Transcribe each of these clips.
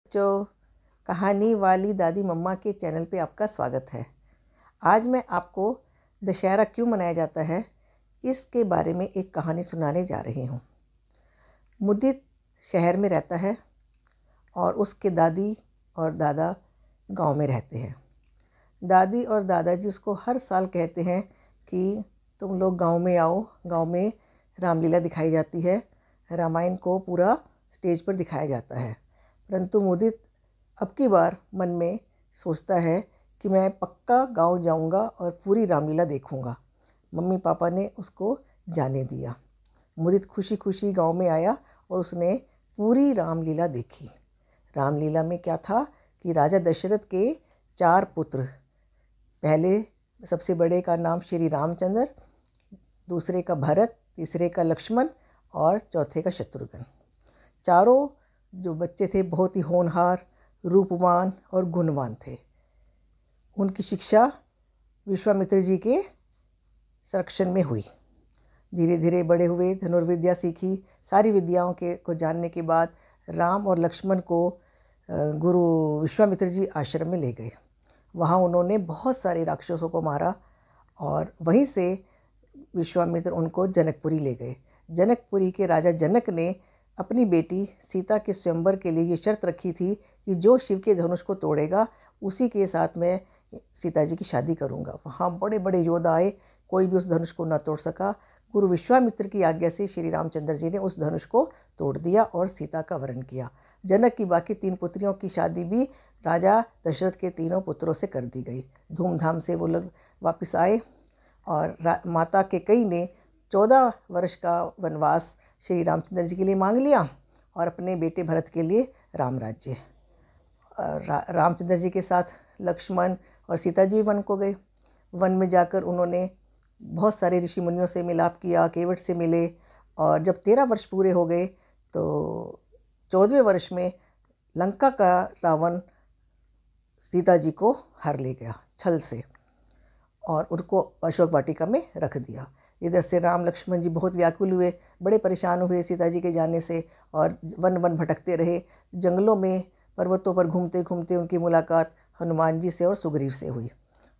बच्चों, कहानी वाली दादी मम्मा के चैनल पे आपका स्वागत है। आज मैं आपको दशहरा क्यों मनाया जाता है इसके बारे में एक कहानी सुनाने जा रही हूँ। मुदित शहर में रहता है और उसके दादी और दादा गांव में रहते हैं। दादी और दादाजी उसको हर साल कहते हैं कि तुम लोग गांव में आओ, गांव में रामलीला दिखाई जाती है, रामायण को पूरा स्टेज पर दिखाया जाता है। परंतु मुदित अब की बार मन में सोचता है कि मैं पक्का गांव जाऊंगा और पूरी रामलीला देखूंगा। मम्मी पापा ने उसको जाने दिया। मुदित खुशी खुशी गांव में आया और उसने पूरी रामलीला देखी। रामलीला में क्या था कि राजा दशरथ के 4 पुत्र, पहले सबसे बड़े का नाम श्री रामचंद्र, दूसरे का भरत, तीसरे का लक्ष्मण और चौथे का शत्रुघ्न। चारों जो बच्चे थे बहुत ही होनहार, रूपवान और गुणवान थे। उनकी शिक्षा विश्वामित्र जी के संरक्षण में हुई। धीरे धीरे बड़े हुए, धनुर्विद्या सीखी। सारी विद्याओं को जानने के बाद राम और लक्ष्मण को गुरु विश्वामित्र जी आश्रम में ले गए। वहाँ उन्होंने बहुत सारे राक्षसों को मारा और वहीं से विश्वामित्र उनको जनकपुरी ले गए। जनकपुरी के राजा जनक ने अपनी बेटी सीता के स्वयंवर के लिए ये शर्त रखी थी कि जो शिव के धनुष को तोड़ेगा उसी के साथ मैं सीता जी की शादी करूंगा। वहाँ बड़े बड़े योद्धा आए, कोई भी उस धनुष को न तोड़ सका। गुरु विश्वामित्र की आज्ञा से श्री रामचंद्र जी ने उस धनुष को तोड़ दिया और सीता का वरण किया। जनक की बाकी 3 पुत्रियों की शादी भी राजा दशरथ के 3 पुत्रों से कर दी गई। धूमधाम से वो लोग वापस आए और माता कैकेयी ने 14 वर्ष का वनवास श्री रामचंद्र जी के लिए मांग लिया और अपने बेटे भरत के लिए राम राज्य। रामचंद्र जी के साथ लक्ष्मण और सीता जी वन को गए। वन में जाकर उन्होंने बहुत सारे ऋषि मुनियों से मिलाप किया, केवट से मिले और जब 13 वर्ष पूरे हो गए तो 14वें वर्ष में लंका का रावण सीता जी को हर ले गया छल से और उनको अशोक वाटिका में रख दिया। इधर से राम लक्ष्मण जी बहुत व्याकुल हुए, बड़े परेशान हुए सीता जी के जाने से और वन वन भटकते रहे। जंगलों में, पर्वतों पर घूमते घूमते उनकी मुलाकात हनुमान जी से और सुग्रीव से हुई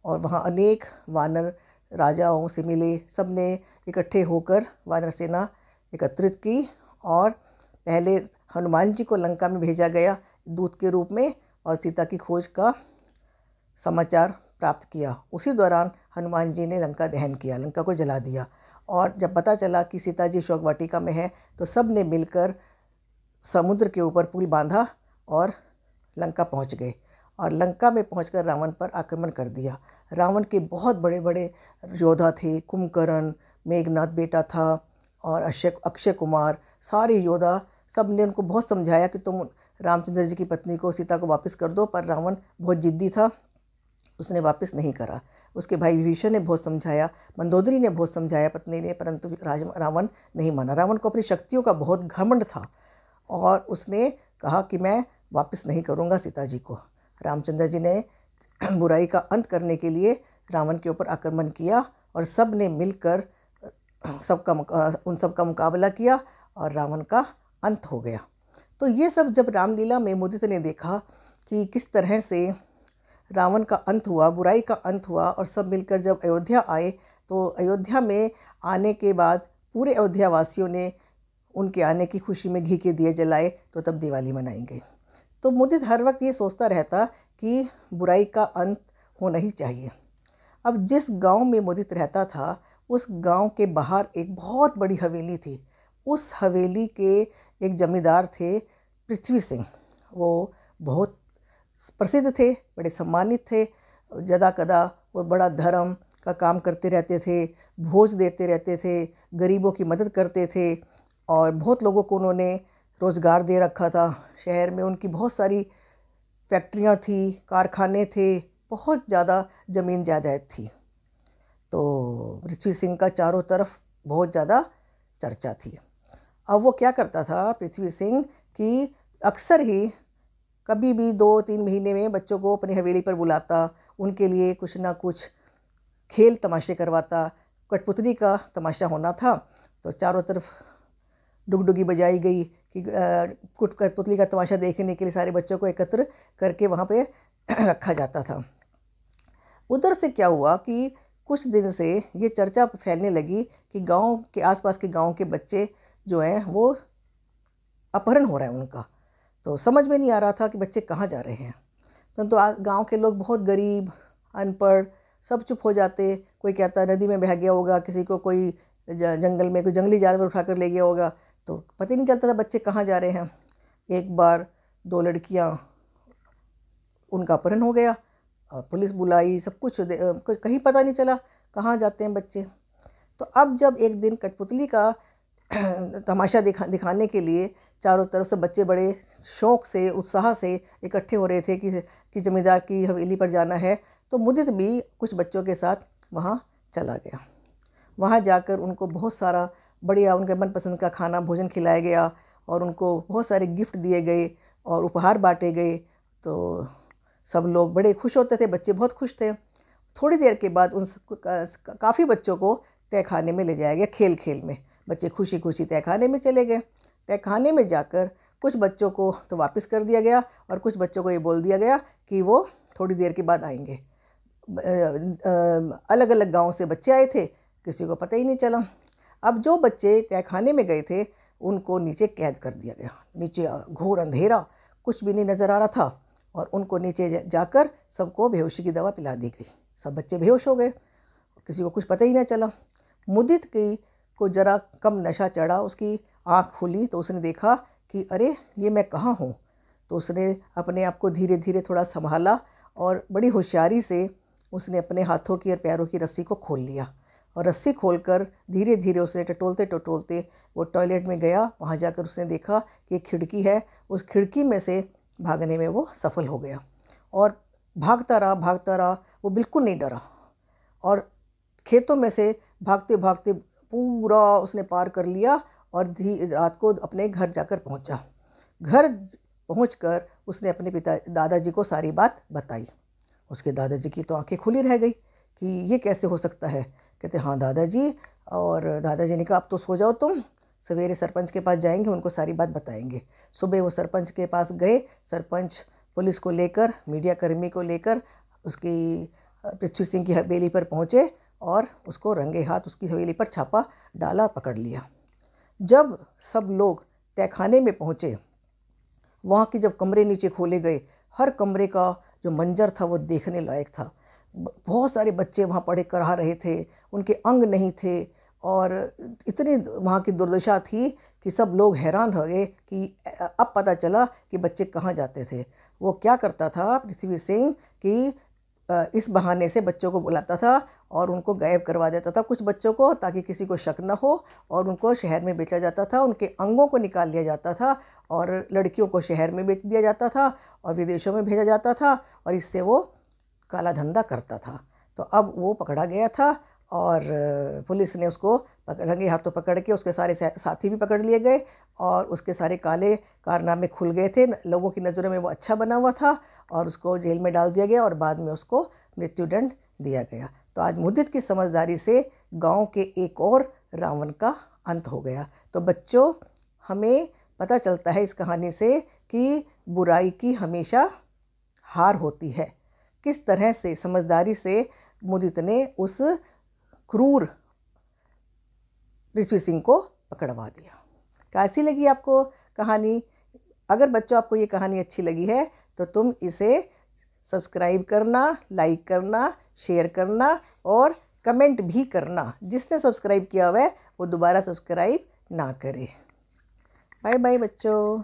और वहाँ अनेक वानर राजाओं से मिले। सब ने इकट्ठे होकर वानर सेना एकत्रित की और पहले हनुमान जी को लंका में भेजा गया दूत के रूप में और सीता की खोज का समाचार प्राप्त किया। उसी दौरान हनुमान जी ने लंका दहन किया, लंका को जला दिया और जब पता चला कि सीता जी अशोक वाटिका में है तो सब ने मिलकर समुद्र के ऊपर पुल बांधा और लंका पहुंच गए और लंका में पहुंचकर रावण पर आक्रमण कर दिया। रावण के बहुत बड़े बड़े योद्धा थे, कुंभकर्ण, मेघनाथ बेटा था और अक्षय कुमार, सारे योद्धा। सब ने उनको बहुत समझाया कि तुम रामचंद्र जी की पत्नी को, सीता को वापस कर दो, पर रावण बहुत जिद्दी था, उसने वापस नहीं करा। उसके भाई विभीषण ने बहुत समझाया, मंदोदरी ने बहुत समझाया पत्नी ने, परंतु रावण नहीं माना। रावण को अपनी शक्तियों का बहुत घमंड था और उसने कहा कि मैं वापस नहीं करूंगा सीता जी को। रामचंद्र जी ने बुराई का अंत करने के लिए रावण के ऊपर आक्रमण किया और सब ने मिलकर उन सब का मुकाबला किया और रावण का अंत हो गया। तो ये सब जब रामलीला में मुदित ने देखा कि किस तरह से रावण का अंत हुआ, बुराई का अंत हुआ और सब मिलकर जब अयोध्या आए तो अयोध्या में आने के बाद पूरे अयोध्या वासियों ने उनके आने की खुशी में घी के दिए जलाए, तो तब दिवाली मनाई गई। तो मुदित हर वक्त ये सोचता रहता कि बुराई का अंत होना ही चाहिए। अब जिस गांव में मुदित रहता था उस गांव के बाहर एक बहुत बड़ी हवेली थी। उस हवेली के एक जमींदार थे पृथ्वी सिंह। वो बहुत प्रसिद्ध थे, बड़े सम्मानित थे। जदा कदा वो बड़ा धर्म का काम करते रहते थे, भोज देते रहते थे, गरीबों की मदद करते थे और बहुत लोगों को उन्होंने रोज़गार दे रखा था। शहर में उनकी बहुत सारी फैक्ट्रियां थी, कारखाने थे, बहुत ज़्यादा ज़मीन जायदाद थी। तो पृथ्वी सिंह का चारों तरफ बहुत ज़्यादा चर्चा थी। अब वो क्या करता था पृथ्वी सिंह कि अक्सर ही कभी भी 2-3 महीने में बच्चों को अपनी हवेली पर बुलाता, उनके लिए कुछ ना कुछ खेल तमाशे करवाता। कठपुतली का तमाशा होना था तो चारों तरफ डुगडुगी बजाई गई कि कठपुतली का तमाशा देखने के लिए सारे बच्चों को एकत्र करके वहाँ पे रखा जाता था। उधर से क्या हुआ कि कुछ दिन से ये चर्चा फैलने लगी कि गांव के आसपास के गांव के बच्चे जो हैं वो अपहरण हो रहा है उनका। तो समझ में नहीं आ रहा था कि बच्चे कहाँ जा रहे हैं। परंतु गांव के लोग बहुत गरीब, अनपढ़, सब चुप हो जाते। कोई कहता नदी में बह गया होगा, किसी को कोई जंगल में कोई जंगली जानवर उठाकर ले गया होगा, तो पता ही नहीं चलता था बच्चे कहाँ जा रहे हैं। एक बार 2 लड़कियाँ, उनका अपहरण हो गया, पुलिस बुलाई, सब कुछ कहीं पता नहीं चला कहाँ जाते हैं बच्चे। तो अब जब एक दिन कठपुतली का तमाशा दिखाने के लिए चारों तरफ से बच्चे बड़े शौक़ से, उत्साह से इकट्ठे हो रहे थे कि ज़मींदार की हवेली पर जाना है, तो मुदित भी कुछ बच्चों के साथ वहाँ चला गया। वहाँ जाकर उनको बहुत सारा बढ़िया उनके मनपसंद का खाना भोजन खिलाया गया और उनको बहुत सारे गिफ्ट दिए गए और उपहार बांटे गए। तो सब लोग बड़े खुश होते थे, बच्चे बहुत खुश थे। थोड़ी देर के बाद उन काफ़ी बच्चों को तहखाने में ले जाया गया। खेल खेल में बच्चे खुशी खुशी तहखाने में चले गए। तहखाने में जाकर कुछ बच्चों को तो वापस कर दिया गया और कुछ बच्चों को ये बोल दिया गया कि वो थोड़ी देर के बाद आएंगे। अलग अलग गांव से बच्चे आए थे, किसी को पता ही नहीं चला। अब जो बच्चे तहखाने में गए थे उनको नीचे कैद कर दिया गया। नीचे घोर अंधेरा, कुछ भी नहीं नज़र आ रहा था और उनको नीचे जाकर सबको बेहोशी की दवा पिला दी गई। सब बच्चे बेहोश हो गए, किसी को कुछ पता ही नहीं चला। मुदित की को ज़रा कम नशा चढ़ा, उसकी आँख खुली तो उसने देखा कि अरे ये मैं कहाँ हूँ। तो उसने अपने आप को धीरे धीरे थोड़ा संभाला और बड़ी होशियारी से उसने अपने हाथों की और पैरों की रस्सी को खोल लिया और रस्सी खोलकर धीरे धीरे उसने टटोलते टटोलते वो टॉयलेट में गया। वहाँ जाकर उसने देखा कि एक खिड़की है, उस खिड़की में से भागने में वो सफल हो गया और भागता रहा। वो बिल्कुल नहीं डरा और खेतों में से भागते भागते पूरा उसने पार कर लिया और रात को अपने घर जाकर पहुंचा। घर पहुंचकर उसने अपने दादाजी को सारी बात बताई। उसके दादाजी की तो आंखें खुली रह गई कि ये कैसे हो सकता है। कहते हाँ दादाजी, और दादाजी ने कहा अब तो सो जाओ तुम, सवेरे सरपंच के पास जाएंगे, उनको सारी बात बताएंगे। सुबह वो सरपंच के पास गए। सरपंच पुलिस को लेकर, मीडिया कर्मी को लेकर उसकी पृथ्वी सिंह की हवेली पर पहुँचे और उसको रंगे हाथ उसकी हवेली पर छापा डाला, पकड़ लिया। जब सब लोग तहखाने में पहुँचे, वहाँ की जब कमरे नीचे खोले गए, हर कमरे का जो मंजर था वो देखने लायक था। बहुत सारे बच्चे वहाँ पढ़े करा रहे थे, उनके अंग नहीं थे और इतनी वहाँ की दुर्दशा थी कि सब लोग हैरान हो गए कि अब पता चला कि बच्चे कहाँ जाते थे। वो क्या करता था पृथ्वी सिंह कि इस बहाने से बच्चों को बुलाता था और उनको गायब करवा देता था, कुछ बच्चों को, ताकि किसी को शक न हो, और उनको शहर में बेचा जाता था। उनके अंगों को निकाल लिया जाता था और लड़कियों को शहर में बेच दिया जाता था और विदेशों में भेजा जाता था और इससे वो काला धंधा करता था। तो अब वो पकड़ा गया था और पुलिस ने उसको रंगे हाथों पकड़ के, उसके सारे साथी भी पकड़ लिए गए और उसके सारे काले कारनामे खुल गए थे। लोगों की नज़रों में वो अच्छा बना हुआ था और उसको जेल में डाल दिया गया और बाद में उसको मृत्युदंड दिया गया। तो आज मुद्दित की समझदारी से गांव के एक और रावण का अंत हो गया। तो बच्चों, हमें पता चलता है इस कहानी से कि बुराई की हमेशा हार होती है। किस तरह से समझदारी से मुदित ने उस क्रूर पृथ्वी सिंह को पकड़वा दिया। कैसी लगी आपको कहानी? अगर बच्चों आपको ये कहानी अच्छी लगी है तो तुम इसे सब्सक्राइब करना, लाइक करना, शेयर करना और कमेंट भी करना। जिसने सब्सक्राइब किया हुआ है वो दोबारा सब्सक्राइब ना करे। बाय बाय बच्चों।